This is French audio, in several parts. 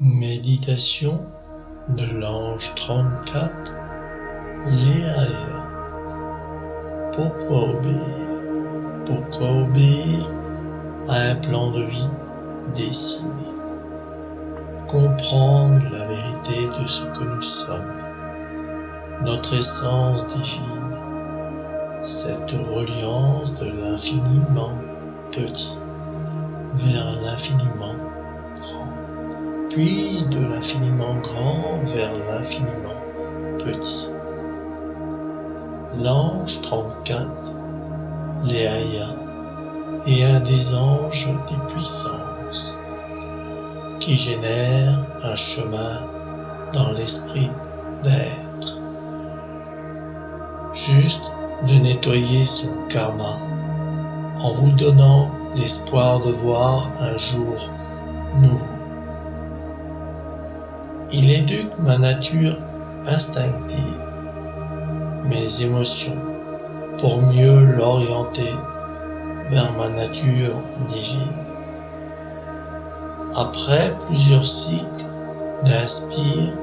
Méditation de l'ange 34, Léaïa. Pourquoi obéir? Pourquoi obéir à un plan de vie dessiné? Comprendre la vérité de ce que nous sommes, notre essence divine, cette reliance de l'infiniment petit vers l'infiniment grand, puis de l'infiniment grand vers l'infiniment petit. L'ange 34, Léaïa, est un des anges des puissances qui génère un chemin dans l'esprit d'être. Juste de nettoyer son karma en vous donnant l'espoir de voir un jour nouveau. Il éduque ma nature instinctive, mes émotions, pour mieux l'orienter vers ma nature divine. Après plusieurs cycles d'inspire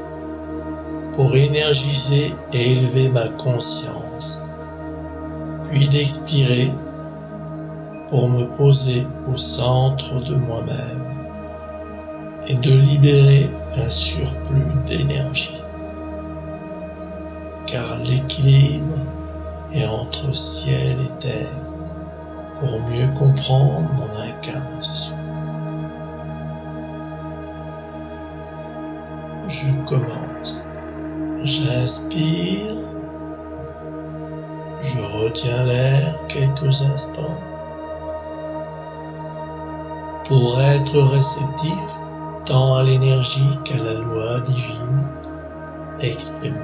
pour énergiser et élever ma conscience, puis d'expirer pour me poser au centre de moi-même et de libérer un surplus d'énergie. Car l'équilibre est entre ciel et terre pour mieux comprendre mon incarnation. Je commence. J'inspire. Je retiens l'air quelques instants pour être réceptif tant à l'énergie qu'à la loi divine exprimée.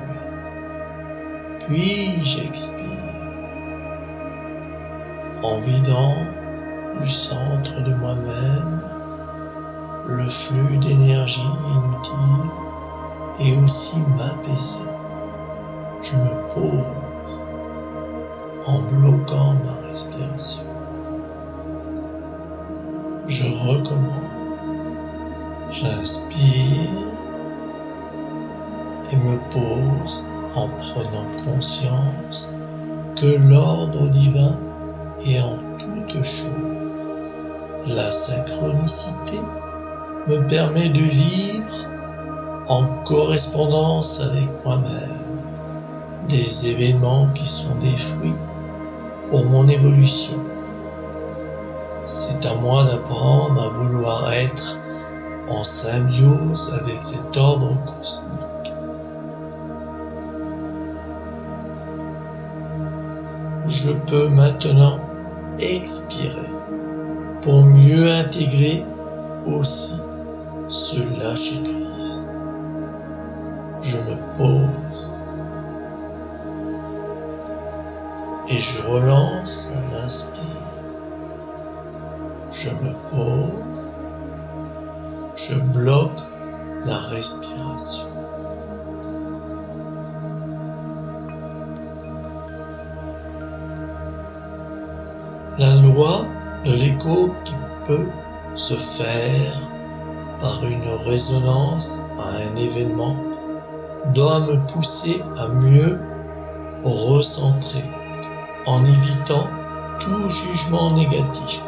Puis j'expire en vidant du centre de moi-même le flux d'énergie inutile et aussi m'apaiser. Je me pose en bloquant ma respiration. Je recommence. J'inspire et me pose en prenant conscience que l'ordre divin est en toute chose. La synchronicité me permet de vivre en correspondance avec moi-même des événements qui sont des fruits pour mon évolution. C'est à moi d'apprendre à vouloir être en symbiose avec cet ordre cosmique. Je peux maintenant expirer pour mieux intégrer aussi ce lâcher-prise. Je me pose et je relance à l'inspire. Je me pose, je bloque la respiration. La loi de l'écho qui peut se faire par une résonance à un événement doit me pousser à mieux recentrer en évitant tout jugement négatif.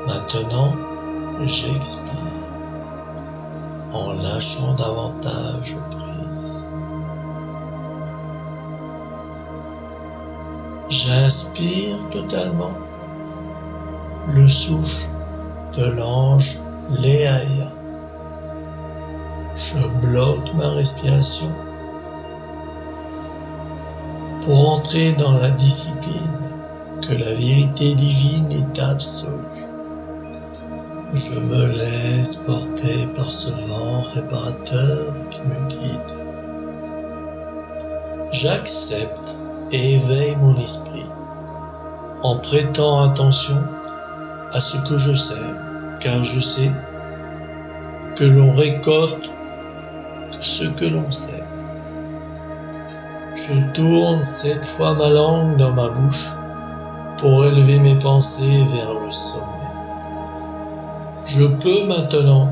Maintenant, j'expire en lâchant davantage prise. J'inspire totalement le souffle de l'ange Léaïa. Je bloque ma respiration pour entrer dans la discipline que la vérité divine est absolue. Je me laisse porter par ce vent réparateur qui me guide. J'accepte et éveille mon esprit en prêtant attention à ce que je sème, car je sais que l'on récolte ce que l'on sème. Je tourne cette fois ma langue dans ma bouche pour élever mes pensées vers le sommet. Je peux maintenant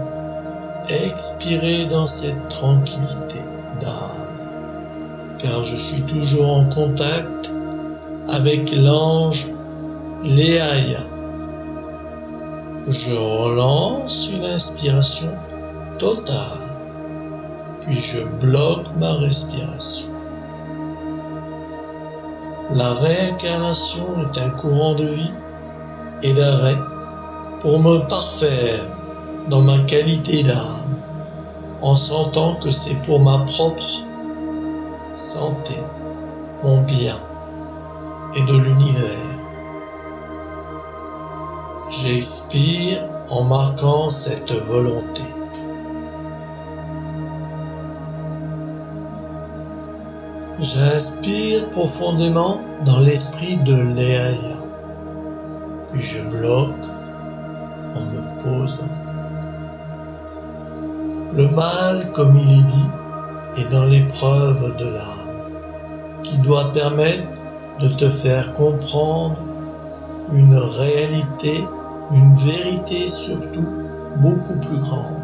expirer dans cette tranquillité d'âme, car je suis toujours en contact avec l'ange Léaïa. Je relance une inspiration totale, puis je bloque ma respiration. La réincarnation est un courant de vie et d'arrêt pour me parfaire dans ma qualité d'âme, en sentant que c'est pour ma propre santé, mon bien et de l'univers. J'expire en marquant cette volonté. J'inspire profondément dans l'esprit de Léaïa, puis je bloque en me posant. Le mal, comme il est dit, est dans l'épreuve de l'âme, qui doit permettre de te faire comprendre une réalité, une vérité surtout beaucoup plus grande.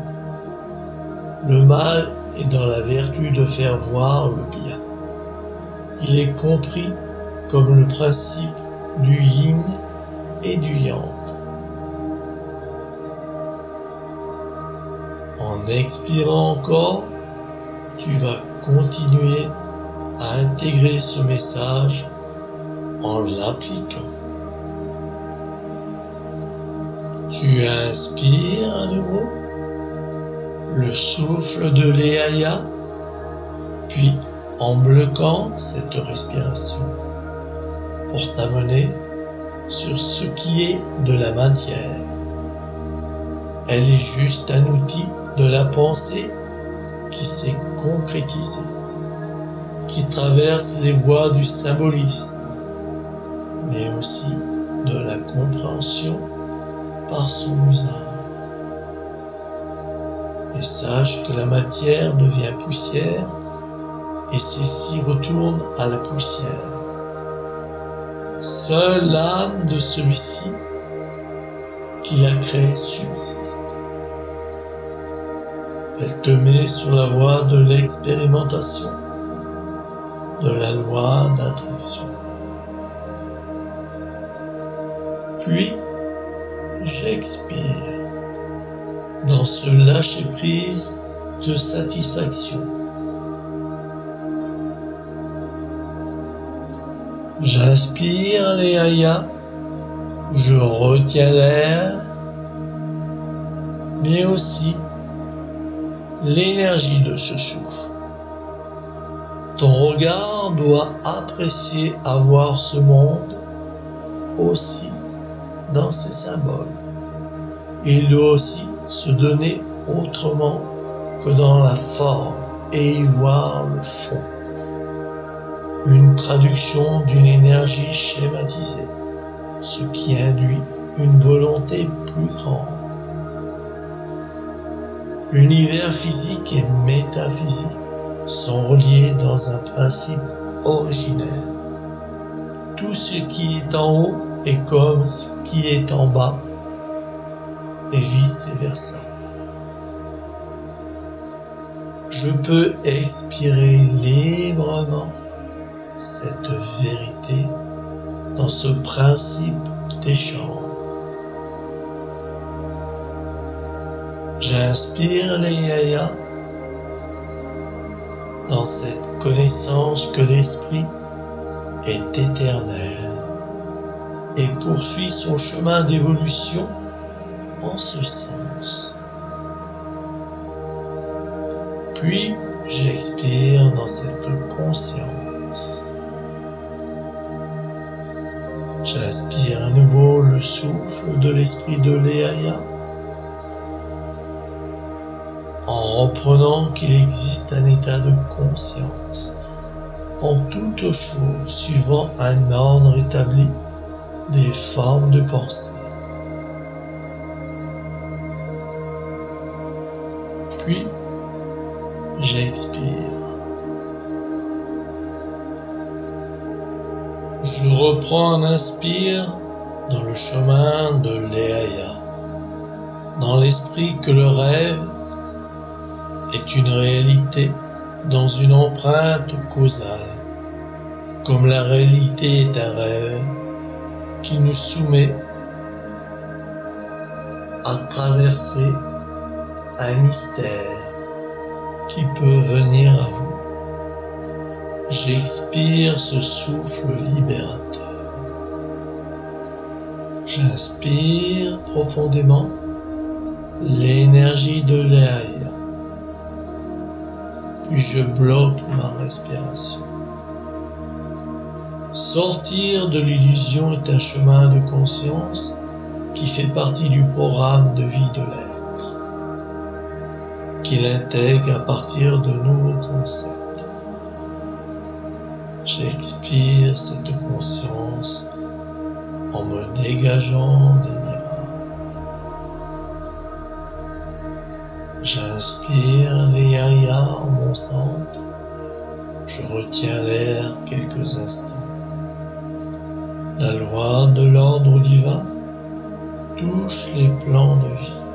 Le mal est dans la vertu de faire voir le bien. Il est compris comme le principe du yin et du yang. En expirant encore, tu vas continuer à intégrer ce message en l'appliquant. Tu inspires à nouveau le souffle de Léaïa, puis en bloquant cette respiration pour t'amener sur ce qui est de la matière. Elle est juste un outil de la pensée qui s'est concrétisé, qui traverse les voies du symbolisme, mais aussi de la compréhension par son usage. Et sache que la matière devient poussière et celle-ci retourne à la poussière. Seule l'âme de celui-ci qui l'a créé subsiste. Elle te met sur la voie de l'expérimentation, de la loi d'attraction. Puis, j'expire dans ce lâcher-prise de satisfaction. J'inspire Léaïa, je retiens l'air, mais aussi l'énergie de ce souffle. Ton regard doit apprécier avoir ce monde aussi dans ses symboles. Il doit aussi se donner autrement que dans la forme et y voir le fond. Une traduction d'une énergie schématisée, ce qui induit une volonté plus grande. L'univers physique et métaphysique sont reliés dans un principe originaire. Tout ce qui est en haut est comme ce qui est en bas, et vice-versa. Je peux expirer librement cette vérité dans ce principe d'échange. J'inspire Léaïa dans cette connaissance que l'esprit est éternel et poursuit son chemin d'évolution en ce sens. Puis j'expire dans cette conscience. J'inspire à nouveau le souffle de l'esprit de Léaïa en reprenant qu'il existe un état de conscience en toutes choses suivant un ordre établi des formes de pensée. Puis, j'expire. Je reprends un inspire dans le chemin de Léaïa, dans l'esprit que le rêve est une réalité dans une empreinte causale, comme la réalité est un rêve qui nous soumet à traverser un mystère qui peut venir à vous. J'expire ce souffle libérateur. J'inspire profondément l'énergie de l'air, puis je bloque ma respiration. Sortir de l'illusion est un chemin de conscience qui fait partie du programme de vie de l'être, qu'il intègre à partir de nouveaux concepts. J'expire cette conscience en me dégageant des miracles. J'inspire les yaya en mon centre. Je retiens l'air quelques instants. La loi de l'ordre divin touche les plans de vie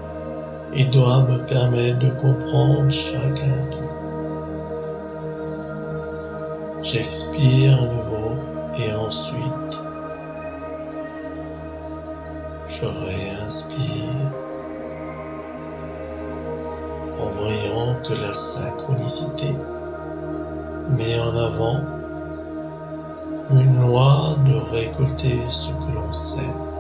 et doit me permettre de comprendre chacun d'eux. J'expire à nouveau et ensuite je réinspire en voyant que la synchronicité met en avant une loi de récolter ce que l'on sème.